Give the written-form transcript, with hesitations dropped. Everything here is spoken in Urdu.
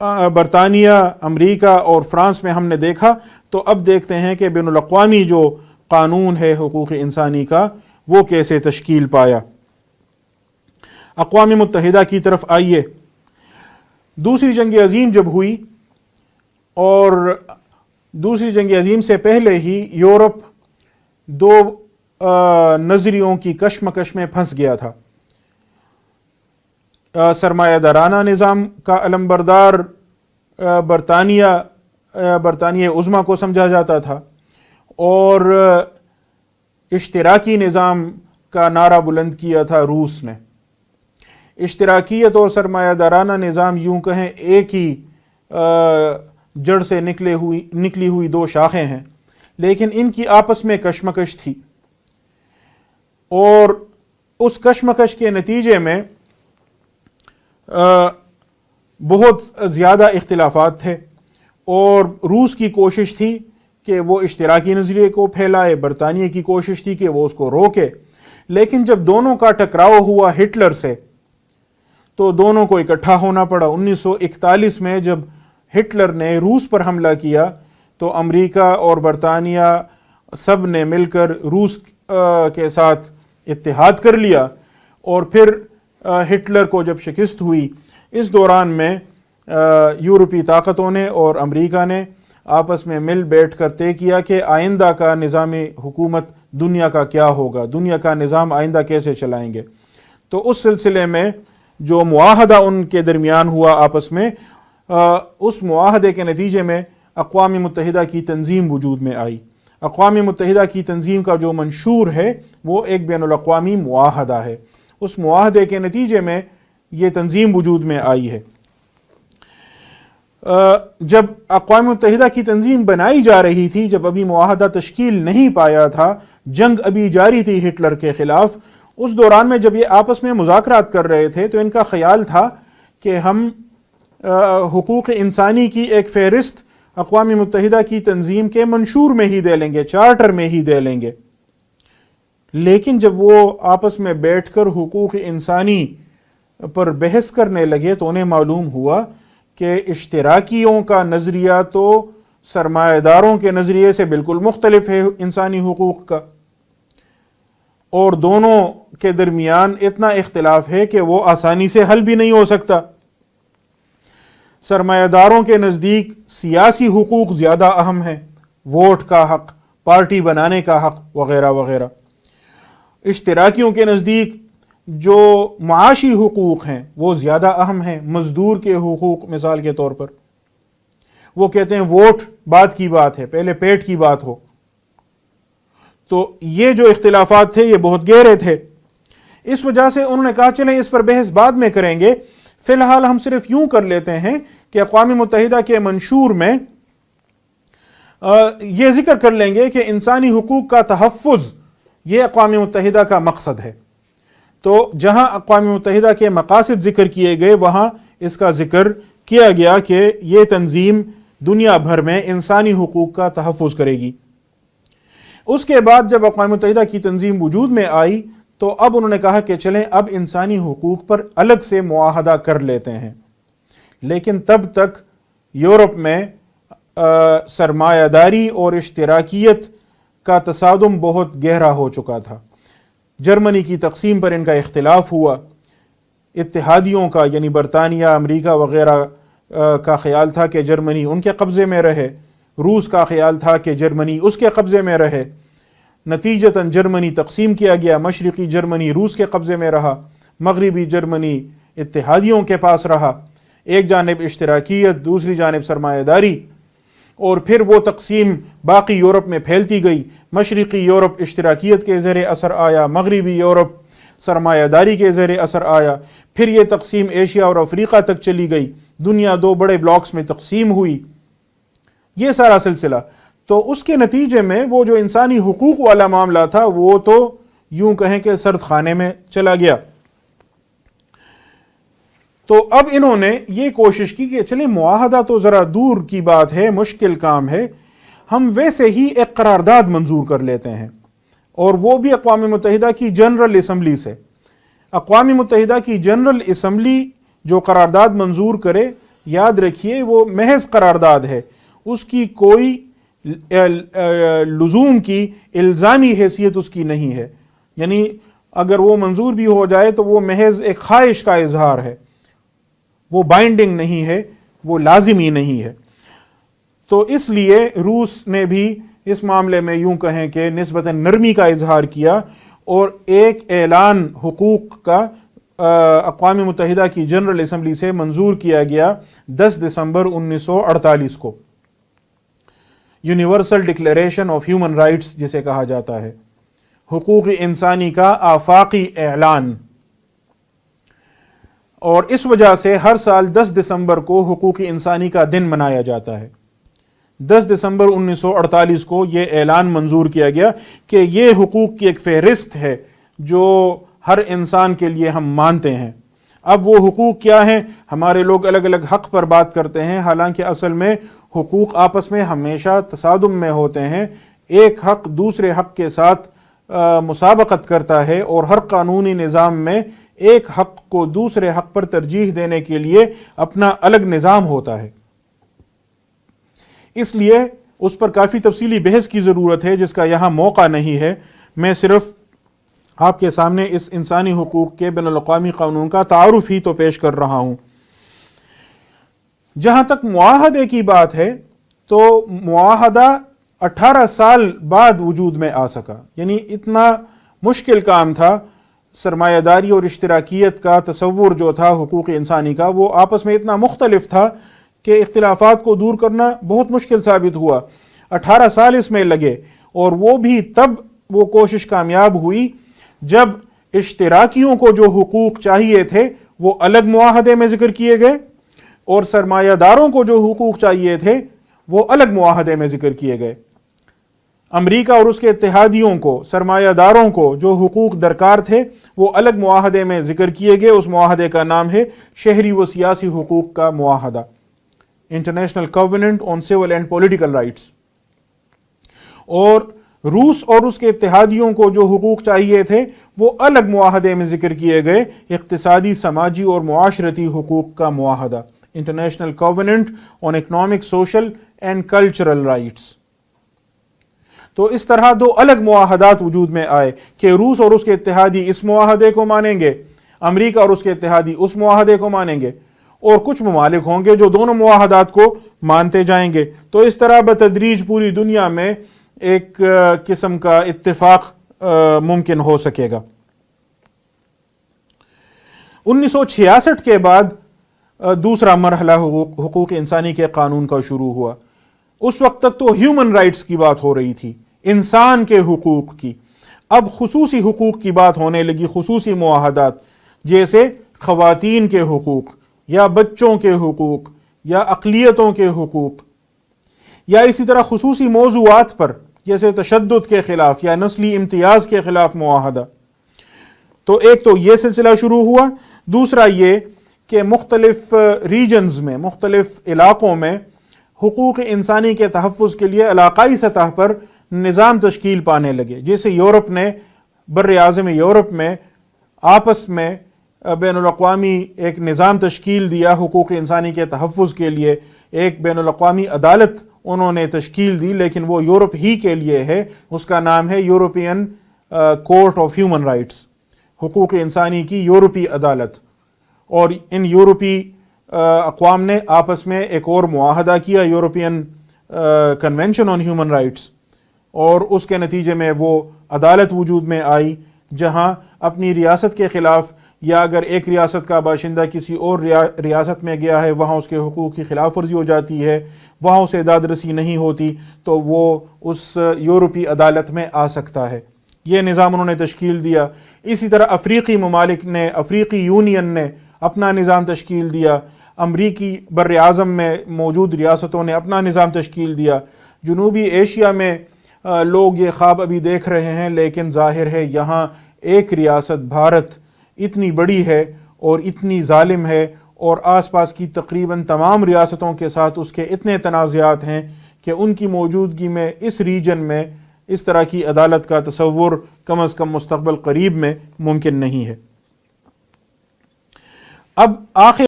برطانیہ، امریکہ اور فرانس میں ہم نے دیکھا، تو اب دیکھتے ہیں کہ بین الاقوامی جو قانون ہے حقوق انسانی کا وہ کیسے تشکیل پایا۔ اقوام متحدہ کی طرف آئیے۔ دوسری جنگ عظیم جب ہوئی، اور دوسری جنگ عظیم سے پہلے ہی یورپ دو نظریوں کی کشمکش میں پھنس گیا تھا۔ سرمایہ دارانہ نظام کا علمبردار برطانیہ عظمیٰ کو سمجھا جاتا تھا، اور اشتراکی نظام کا نعرہ بلند کیا تھا روس نے۔ اشتراکیت اور سرمایہ دارانہ نظام یوں کہیں ایک ہی جڑ سے نکلی ہوئی دو شاخیں ہیں، لیکن ان کی آپس میں کشمکش تھی، اور اس کشمکش کے نتیجے میں بہت زیادہ اختلافات تھے، اور روس کی کوشش تھی کہ وہ اشتراکی نظریے کو پھیلائے، برطانیہ کی کوشش تھی کہ وہ اس کو روکے، لیکن جب دونوں کا ٹکراؤ ہوا ہٹلر سے تو دونوں کو اکٹھا ہونا پڑا۔ 1941 میں جب ہٹلر نے روس پر حملہ کیا تو امریکہ اور برطانیہ سب نے مل کر روس کے ساتھ اتحاد کر لیا، اور پھر ہٹلر کو جب شکست ہوئی، اس دوران میں یورپی طاقتوں نے اور امریکہ نے آپس میں مل بیٹھ کر طے کیا کہ آئندہ کا نظام حکومت دنیا کا کیا ہوگا، دنیا کا نظام آئندہ کیسے چلائیں گے۔ تو اس سلسلے میں جو معاہدہ ان کے درمیان ہوا آپس میں، اس معاہدے کے نتیجے میں اقوام متحدہ کی تنظیم وجود میں آئی۔ اقوام متحدہ کی تنظیم کا جو منشور ہے وہ ایک بین الاقوامی معاہدہ ہے، اس معاہدے کے نتیجے میں یہ تنظیم وجود میں آئی ہے۔ جب اقوام متحدہ کی تنظیم بنائی جا رہی تھی، جب ابھی معاہدہ تشکیل نہیں پایا تھا، جنگ ابھی جاری تھی ہٹلر کے خلاف، اس دوران میں جب یہ آپس میں مذاکرات کر رہے تھے تو ان کا خیال تھا کہ ہم حقوق انسانی کی ایک فہرست اقوام متحدہ کی تنظیم کے منشور میں ہی دے لیں گے، چارٹر میں ہی دے لیں گے۔ لیکن جب وہ آپس میں بیٹھ کر حقوق انسانی پر بحث کرنے لگے تو انہیں معلوم ہوا کہ اشتراکیوں کا نظریہ تو سرمایہ داروں کے نظریے سے بالکل مختلف ہے انسانی حقوق کا، اور دونوں کے درمیان اتنا اختلاف ہے کہ وہ آسانی سے حل بھی نہیں ہو سکتا۔ سرمایہ داروں کے نزدیک سیاسی حقوق زیادہ اہم ہیں، ووٹ کا حق، پارٹی بنانے کا حق وغیرہ وغیرہ۔ اشتراکیوں کے نزدیک جو معاشی حقوق ہیں وہ زیادہ اہم ہیں، مزدور کے حقوق مثال کے طور پر۔ وہ کہتے ہیں ووٹ بعد کی بات ہے، پہلے پیٹ کی بات ہو۔ تو یہ جو اختلافات تھے یہ بہت گہرے تھے، اس وجہ سے انہوں نے کہا چلیں اس پر بحث بعد میں کریں گے، فی الحال ہم صرف یوں کر لیتے ہیں کہ اقوام متحدہ کے منشور میں یہ ذکر کر لیں گے کہ انسانی حقوق کا تحفظ یہ اقوام متحدہ کا مقصد ہے۔ تو جہاں اقوام متحدہ کے مقاصد ذکر کیے گئے وہاں اس کا ذکر کیا گیا کہ یہ تنظیم دنیا بھر میں انسانی حقوق کا تحفظ کرے گی۔ اس کے بعد جب اقوام متحدہ کی تنظیم وجود میں آئی تو اب انہوں نے کہا کہ چلیں اب انسانی حقوق پر الگ سے معاہدہ کر لیتے ہیں، لیکن تب تک یورپ میں سرمایہ داری اور اشتراکیت کا تصادم بہت گہرا ہو چکا تھا۔ جرمنی کی تقسیم پر ان کا اختلاف ہوا، اتحادیوں کا یعنی برطانیہ، امریکہ وغیرہ کا خیال تھا کہ جرمنی ان کے قبضے میں رہے، روس کا خیال تھا کہ جرمنی اس کے قبضے میں رہے۔ نتیجتاً جرمنی تقسیم کیا گیا، مشرقی جرمنی روس کے قبضے میں رہا، مغربی جرمنی اتحادیوں کے پاس رہا، ایک جانب اشتراکیت دوسری جانب سرمایہ داری، اور پھر وہ تقسیم باقی یورپ میں پھیلتی گئی۔ مشرقی یورپ اشتراکیت کے زیر اثر آیا، مغربی یورپ سرمایہ داری کے زیر اثر آیا، پھر یہ تقسیم ایشیا اور افریقہ تک چلی گئی، دنیا دو بڑے بلاکس میں تقسیم ہوئی، یہ سارا سلسلہ۔ تو اس کے نتیجے میں وہ جو انسانی حقوق والا معاملہ تھا وہ تو یوں کہیں کہ سرد خانے میں چلا گیا۔ تو اب انہوں نے یہ کوشش کی کہ چلیں معاہدہ تو ذرا دور کی بات ہے، مشکل کام ہے، ہم ویسے ہی ایک قرارداد منظور کر لیتے ہیں، اور وہ بھی اقوام متحدہ کی جنرل اسمبلی سے۔ اقوام متحدہ کی جنرل اسمبلی جو قرارداد منظور کرے یاد رکھیے وہ محض قرارداد ہے، اس کی کوئی لزوم کی الزامی حیثیت اس کی نہیں ہے، یعنی اگر وہ منظور بھی ہو جائے تو وہ محض ایک خواہش کا اظہار ہے، وہ بائنڈنگ نہیں ہے، وہ لازمی نہیں ہے۔ تو اس لیے روس نے بھی اس معاملے میں یوں کہیں کہ نسبتاً نرمی کا اظہار کیا اور ایک اعلان حقوق کا اقوام متحدہ کی جنرل اسمبلی سے منظور کیا گیا 10 دسمبر 1948 کو، universal declaration of human rights جسے کہا جاتا ہے، حقوق انسانی کا آفاقی اعلان۔ اور اس وجہ سے ہر سال 10 دسمبر کو حقوق انسانی کا دن منایا جاتا ہے۔ 10 دسمبر 1948 کو یہ اعلان منظور کیا گیا کہ یہ حقوق کی ایک فہرست ہے جو ہر انسان کے لیے ہم مانتے ہیں۔ اب وہ حقوق کیا ہیں؟ ہمارے لوگ الگ الگ حق پر بات کرتے ہیں، حالانکہ اصل میں حقوق آپس میں ہمیشہ تصادم میں ہوتے ہیں، ایک حق دوسرے حق کے ساتھ مسابقت کرتا ہے، اور ہر قانونی نظام میں ایک حق کو دوسرے حق پر ترجیح دینے کے لیے اپنا الگ نظام ہوتا ہے۔ اس لیے اس پر کافی تفصیلی بحث کی ضرورت ہے جس کا یہاں موقع نہیں ہے، میں صرف آپ کے سامنے اس انسانی حقوق کے بین الاقوامی قانون کا تعارف ہی تو پیش کر رہا ہوں۔ جہاں تک معاہدے کی بات ہے تو معاہدہ 18 سال بعد وجود میں آ سکا، یعنی اتنا مشکل کام تھا، سرمایہ داری اور اشتراکیت کا تصور جو تھا حقوق انسانی کا وہ آپس میں اتنا مختلف تھا کہ اختلافات کو دور کرنا بہت مشکل ثابت ہوا۔ 18 سال اس میں لگے، اور وہ بھی تب وہ کوشش کامیاب ہوئی جب اشتراکیوں کو جو حقوق چاہیے تھے وہ الگ معاہدے میں ذکر کیے گئے، اور سرمایہ داروں کو جو حقوق چاہیے تھے وہ الگ معاہدے میں ذکر کیے گئے۔ امریکہ اور اس کے اتحادیوں کو، سرمایہ داروں کو جو حقوق درکار تھے وہ الگ معاہدے میں ذکر کیے گئے۔ اس معاہدے کا نام ہے شہری و سیاسی حقوق کا معاہدہ، international covenant on civil and political rights. اور روس اور اس کے اتحادیوں کو جو حقوق چاہیے تھے وہ الگ معاہدے میں ذکر کیے گئے، اقتصادی، سماجی اور معاشرتی حقوق کا معاہدہ، international covenant on economic, social and cultural rights. تو اس طرح دو الگ معاہدات وجود میں آئے کہ روس اور اس کے اتحادی اس معاہدے کو مانیں گے، امریکہ اور اس کے اتحادی اس معاہدے کو مانیں گے، اور کچھ ممالک ہوں گے جو دونوں معاہدات کو مانتے جائیں گے۔ تو اس طرح بتدریج پوری دنیا میں ایک قسم کا اتفاق ممکن ہو سکے گا۔ 1966 کے بعد دوسرا مرحلہ حقوق انسانی کے قانون کا شروع ہوا۔ اس وقت تک تو ہیومن رائٹس کی بات ہو رہی تھی، انسان کے حقوق کی۔ اب خصوصی حقوق کی بات ہونے لگی، خصوصی معاہدات، جیسے خواتین کے حقوق یا بچوں کے حقوق یا اقلیتوں کے حقوق، یا اسی طرح خصوصی موضوعات پر جیسے تشدد کے خلاف یا نسلی امتیاز کے خلاف معاہدہ۔ تو ایک تو یہ سلسلہ شروع ہوا، دوسرا یہ کہ مختلف ریجنز میں، مختلف علاقوں میں حقوق انسانی کے تحفظ کے لیے علاقائی سطح پر نظام تشکیل پانے لگے۔ جیسے یورپ نے، بر اعظم یورپ میں آپس میں بین الاقوامی ایک نظام تشکیل دیا حقوق انسانی کے تحفظ کے لیے، ایک بین الاقوامی عدالت انہوں نے تشکیل دی، لیکن وہ یورپ ہی کے لیے ہے، اس کا نام ہے European court of human rights, حقوق انسانی کی یورپی عدالت۔ اور ان یورپی اقوام نے آپس میں ایک اور معاہدہ کیا، European convention on human rights, اور اس کے نتیجے میں وہ عدالت وجود میں آئی جہاں اپنی ریاست کے خلاف، یا اگر ایک ریاست کا باشندہ کسی اور ریاست میں گیا ہے وہاں اس کے حقوق کی خلاف ورزی ہو جاتی ہے، وہاں اسے داد رسی نہیں ہوتی، تو وہ اس یورپی عدالت میں آ سکتا ہے۔ یہ نظام انہوں نے تشکیل دیا۔ اسی طرح افریقی ممالک نے، افریقی یونین نے اپنا نظام تشکیل دیا، امریکی بر اعظم میں موجود ریاستوں نے اپنا نظام تشکیل دیا۔ جنوبی ایشیا میں لوگ یہ خواب ابھی دیکھ رہے ہیں، لیکن ظاہر ہے یہاں ایک ریاست بھارت اتنی بڑی ہے اور اتنی ظالم ہے، اور آس پاس کی تقریباً تمام ریاستوں کے ساتھ اس کے اتنے تنازعات ہیں کہ ان کی موجودگی میں اس ریجن میں اس طرح کی عدالت کا تصور کم از کم مستقبل قریب میں ممکن نہیں ہے۔ اب آخر